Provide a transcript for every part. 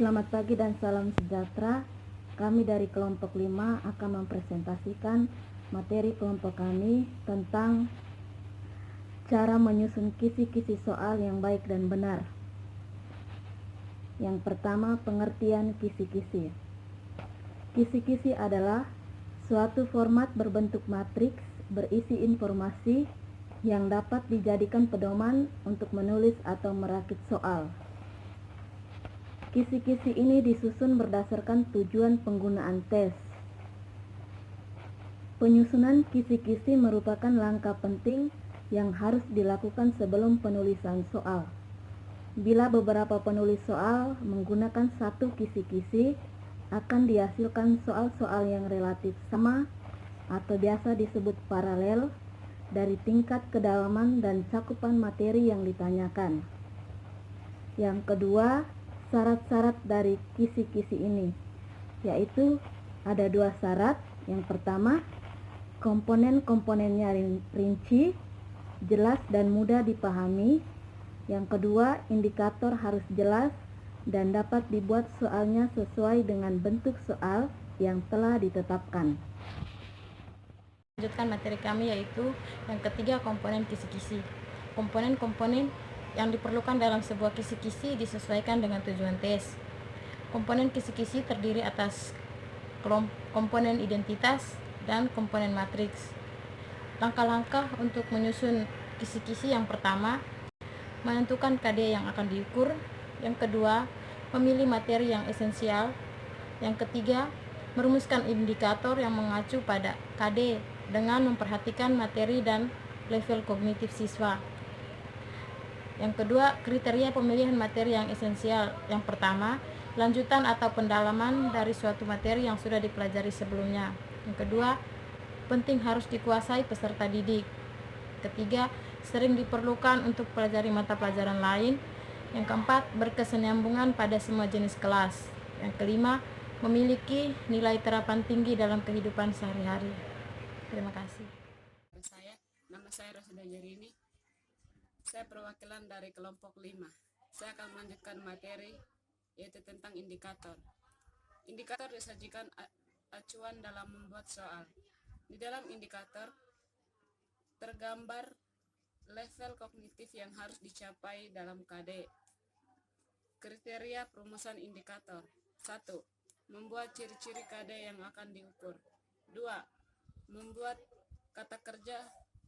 Selamat pagi dan salam sejahtera. Kami dari kelompok 5 akan mempresentasikan materi kelompok kami tentang cara menyusun kisi-kisi soal yang baik dan benar. Yang pertama, pengertian kisi-kisi. Kisi-kisi adalah suatu format berbentuk matriks berisi informasi yang dapat dijadikan pedoman untuk menulis atau merakit soal. Kisi-kisi ini disusun berdasarkan tujuan penggunaan tes. Penyusunan kisi-kisi merupakan langkah penting yang harus dilakukan sebelum penulisan soal. Bila beberapa penulis soal menggunakan satu kisi-kisi, akan dihasilkan soal-soal yang relatif sama atau biasa disebut paralel dari tingkat kedalaman dan cakupan materi yang ditanyakan. Yang kedua, syarat-syarat dari kisi-kisi ini, yaitu ada 2 syarat. Yang pertama, komponen-komponennya rinci, jelas dan mudah dipahami. Yang kedua, indikator harus jelas dan dapat dibuat soalnya sesuai dengan bentuk soal yang telah ditetapkan. Lanjutkan materi kami yaitu yang ketiga, komponen kisi-kisi. Komponen-komponen yang diperlukan dalam sebuah kisi-kisi disesuaikan dengan tujuan tes. Komponen kisi-kisi terdiri atas komponen identitas dan komponen matriks. Langkah-langkah untuk menyusun kisi-kisi: yang pertama, menentukan KD yang akan diukur. Yang kedua, memilih materi yang esensial. Yang ketiga, merumuskan indikator yang mengacu pada KD dengan memperhatikan materi dan level kognitif siswa. Yang kedua, kriteria pemilihan materi yang esensial. Yang pertama, lanjutan atau pendalaman dari suatu materi yang sudah dipelajari sebelumnya. Yang kedua, penting harus dikuasai peserta didik. Ketiga, sering diperlukan untuk pelajari mata pelajaran lain. Yang keempat, berkesinambungan pada semua jenis kelas. Yang kelima, memiliki nilai terapan tinggi dalam kehidupan sehari-hari. Terima kasih. Nama saya Rosida Jarini. Saya perwakilan dari kelompok 5. Saya akan melanjutkan materi yaitu tentang indikator. Indikator disajikan acuan dalam membuat soal. Di dalam indikator tergambar level kognitif yang harus dicapai dalam KD. Kriteria perumusan indikator: 1. Membuat ciri-ciri KD yang akan diukur. 2. Membuat kata kerja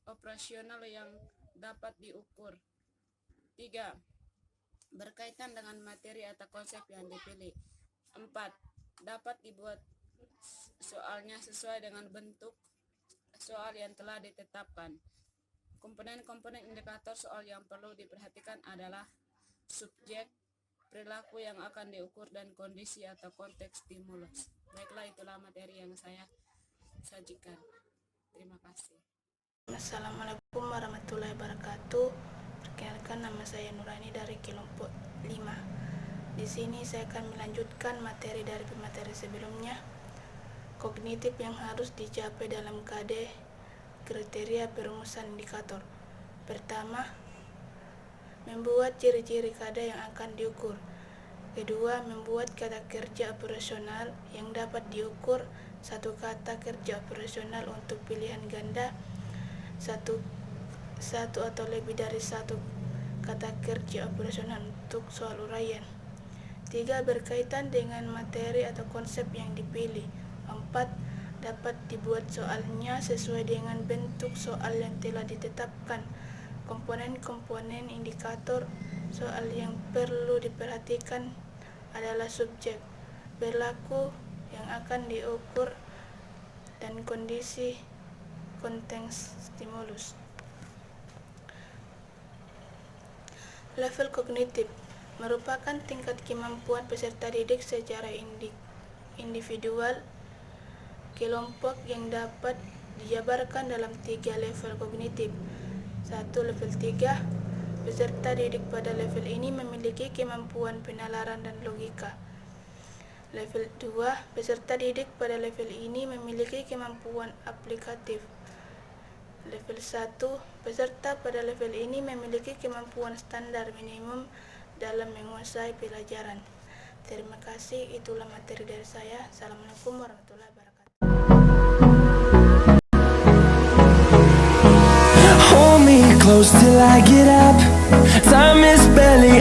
operasional yang dapat diukur. 3. Berkaitan dengan materi atau konsep yang dipilih. 4. Dapat dibuat soalnya sesuai dengan bentuk soal yang telah ditetapkan. Komponen-komponen indikator soal yang perlu diperhatikan adalah subjek, perilaku yang akan diukur, dan kondisi atau konteks stimulus. Baiklah, itulah materi yang saya sajikan. Terima kasih. Assalamualaikum warahmatullahi wabarakatuh. Perkenalkan, nama saya Nurani dari kelompok 5. Di sini saya akan melanjutkan materi dari pemateri sebelumnya. Kognitif yang harus dicapai dalam KD, kriteria perumusan indikator. Pertama, membuat ciri-ciri KD yang akan diukur. Kedua, membuat kata kerja operasional yang dapat diukur. Satu kata kerja operasional untuk pilihan ganda, satu atau lebih dari satu kata kerja operasional untuk soal uraian. 3. Berkaitan dengan materi atau konsep yang dipilih. 4. Dapat dibuat soalnya sesuai dengan bentuk soal yang telah ditetapkan. Komponen-komponen indikator soal yang perlu diperhatikan adalah subjek, perilaku yang akan diukur, dan kondisi konteks stimulus. Level kognitif merupakan tingkat kemampuan peserta didik secara individual kelompok yang dapat dijabarkan dalam 3 level kognitif. 1. Level 3. Peserta didik pada level ini memiliki kemampuan penalaran dan logika. Level 2. Peserta didik pada level ini memiliki kemampuan aplikatif. Level 1. Peserta pada level ini memiliki kemampuan standar minimum dalam menguasai pelajaran. Terima kasih, itulah materi dari saya. Assalamualaikum warahmatullahi wabarakatuh. Hold me close till I get up. Time is barely